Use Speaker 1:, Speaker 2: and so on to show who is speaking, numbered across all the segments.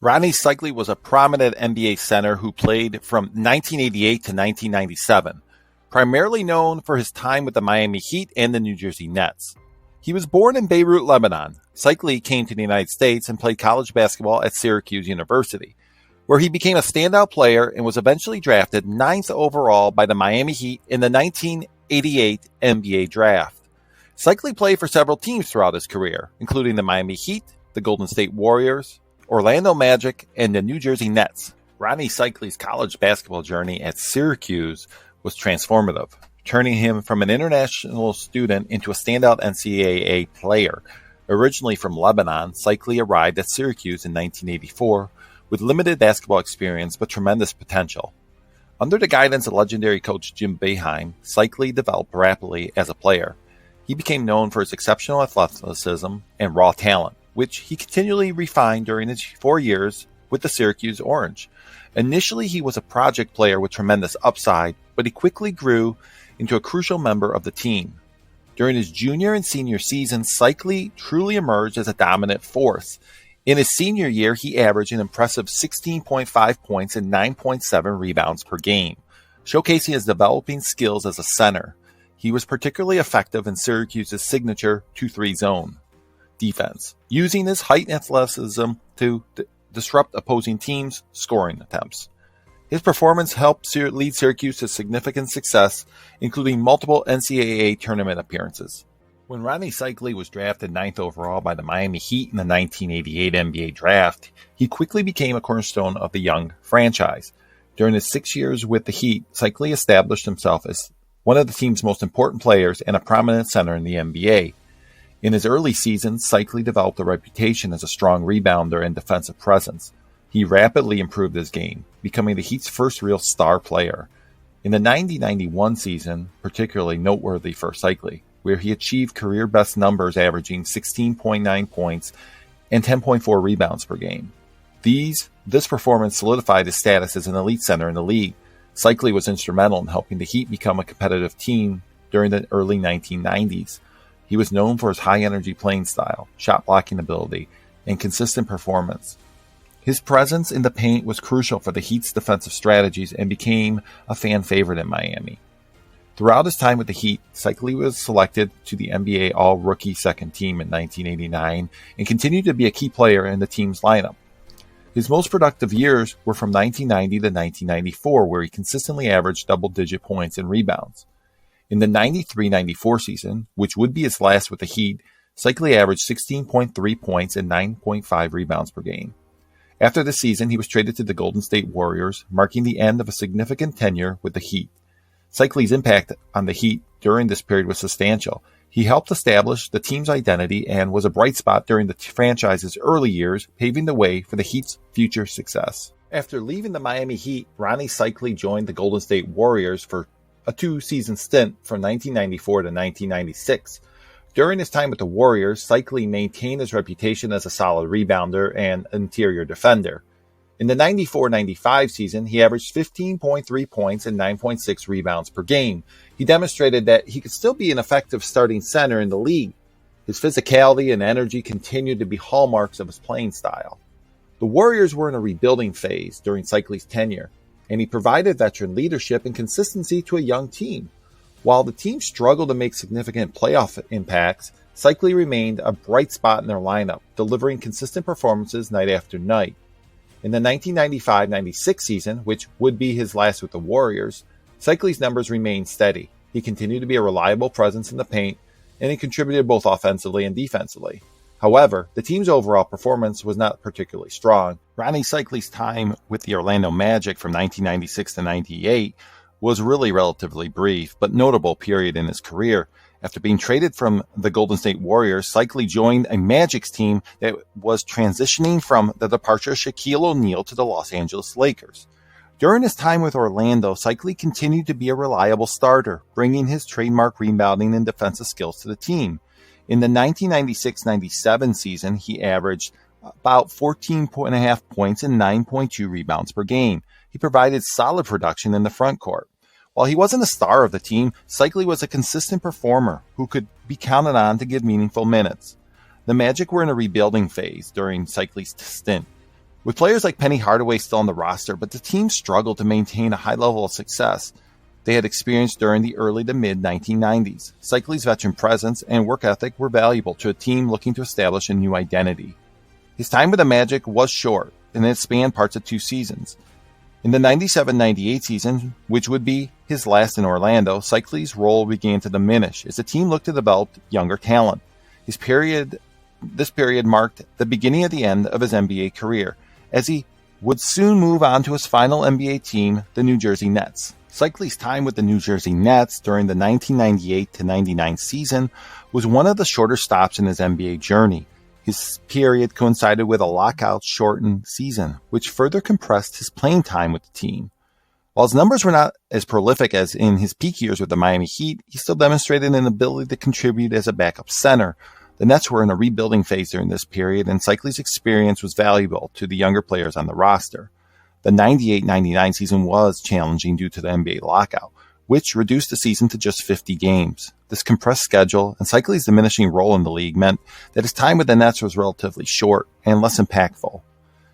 Speaker 1: Rony Seikaly was a prominent NBA center who played from 1988 to 1997, primarily known for his time with the Miami Heat and the New Jersey Nets. He was born in Beirut, Lebanon. Seikaly came to the United States and played college basketball at Syracuse University, where he became a standout player and was eventually drafted 9th overall by the Miami Heat in the 1988 NBA draft. Seikaly played for several teams throughout his career, including the Miami Heat, the Golden State Warriors, Orlando Magic, and the New Jersey Nets. Rony Seikaly's college basketball journey at Syracuse was transformative, turning him from an international student into a standout NCAA player. Originally from Lebanon, Seikaly arrived at Syracuse in 1984 with limited basketball experience but tremendous potential. Under the guidance of legendary coach Jim Boeheim, Seikaly developed rapidly as a player. He became known for his exceptional athleticism and raw talent, which he continually refined during his 4 years with the Syracuse Orange. Initially, he was a project player with tremendous upside, but he quickly grew into a crucial member of the team. During his junior and senior seasons, Seikaly truly emerged as a dominant force. In his senior year, he averaged an impressive 16.5 points and 9.7 rebounds per game, showcasing his developing skills as a center. He was particularly effective in Syracuse's signature 2-3 zone defense, using his height and athleticism to disrupt opposing teams' scoring attempts. His performance helped lead Syracuse to significant success, including multiple NCAA tournament appearances. When Rony Seikaly was drafted 9th overall by the Miami Heat in the 1988 NBA draft, he quickly became a cornerstone of the young franchise. During his 6 years with the Heat, Seikaly established himself as one of the team's most important players and a prominent center in the NBA. In his early seasons, Seikaly developed a reputation as a strong rebounder and defensive presence. He rapidly improved his game, becoming the Heat's first real star player. In the 90-91 season, particularly noteworthy for Seikaly, where he achieved career-best numbers averaging 16.9 points and 10.4 rebounds per game. This performance solidified his status as an elite center in the league. Seikaly was instrumental in helping the Heat become a competitive team during the early 1990s. He was known for his high-energy playing style, shot-blocking ability, and consistent performance. His presence in the paint was crucial for the Heat's defensive strategies and became a fan favorite in Miami. Throughout his time with the Heat, Seikaly was selected to the NBA All-Rookie Second Team in 1989 and continued to be a key player in the team's lineup. His most productive years were from 1990 to 1994, where he consistently averaged double-digit points and rebounds. In the 93-94 season, which would be his last with the Heat, Seikaly averaged 16.3 points and 9.5 rebounds per game. After the season, he was traded to the Golden State Warriors, marking the end of a significant tenure with the Heat. Seikaly's impact on the Heat during this period was substantial. He helped establish the team's identity and was a bright spot during the franchise's early years, paving the way for the Heat's future success. After leaving the Miami Heat, Rony Seikaly joined the Golden State Warriors for a 2-season stint from 1994 to 1996. During his time with the Warriors, Seikaly maintained his reputation as a solid rebounder and interior defender. In the 94-95 season, he averaged 15.3 points and 9.6 rebounds per game. He demonstrated that he could still be an effective starting center in the league. His physicality and energy continued to be hallmarks of his playing style. The Warriors were in a rebuilding phase during Seikaly's tenure, and he provided veteran leadership and consistency to a young team. While the team struggled to make significant playoff impacts, Seikaly remained a bright spot in their lineup, delivering consistent performances night after night. In the 1995-96 season, which would be his last with the Warriors, Seikaly's numbers remained steady. He continued to be a reliable presence in the paint, and he contributed both offensively and defensively. However, the team's overall performance was not particularly strong. Rony Seikaly's time with the Orlando Magic from 1996 to 98 was really relatively brief, but notable period in his career. After being traded from the Golden State Warriors, Seikaly joined a Magic's team that was transitioning from the departure of Shaquille O'Neal to the Los Angeles Lakers. During his time with Orlando, Seikaly continued to be a reliable starter, bringing his trademark rebounding and defensive skills to the team. In the 1996-97 season, he averaged about 14.5 points and 9.2 rebounds per game. He provided solid production in the front court. While he wasn't a star of the team, Seikaly was a consistent performer who could be counted on to give meaningful minutes. The Magic were in a rebuilding phase during Seikaly's stint. With players like Penny Hardaway still on the roster, but the team struggled to maintain a high level of success they had experienced during the early to mid-1990s. Seikaly's veteran presence and work ethic were valuable to a team looking to establish a new identity. His time with the Magic was short, and it spanned parts of 2 seasons. In the 97-98 season, which would be his last in Orlando, Seikaly's role began to diminish as the team looked to develop younger talent. This period marked the beginning of the end of his NBA career, as he would soon move on to his final NBA team, the New Jersey Nets. Seikaly's time with the New Jersey Nets during the 1998-99 season was one of the shorter stops in his NBA journey. His period coincided with a lockout-shortened season, which further compressed his playing time with the team. While his numbers were not as prolific as in his peak years with the Miami Heat, he still demonstrated an ability to contribute as a backup center. The Nets were in a rebuilding phase during this period, and Seikaly's experience was valuable to the younger players on the roster. The 98-99 season was challenging due to the NBA lockout, which reduced the season to just 50 games. This compressed schedule and Seikaly's diminishing role in the league meant that his time with the Nets was relatively short and less impactful.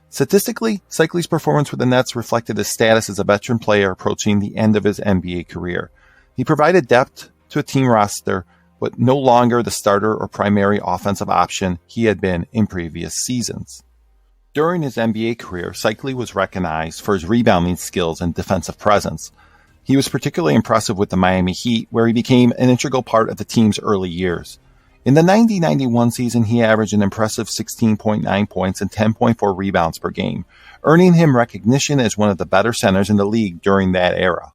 Speaker 1: Statistically, Seikaly's performance with the Nets reflected his status as a veteran player approaching the end of his NBA career. He provided depth to a team roster, but no longer the starter or primary offensive option he had been in previous seasons. During his NBA career, Seikaly was recognized for his rebounding skills and defensive presence. He was particularly impressive with the Miami Heat, where he became an integral part of the team's early years. In the 90-91 season, he averaged an impressive 16.9 points and 10.4 rebounds per game, earning him recognition as one of the better centers in the league during that era.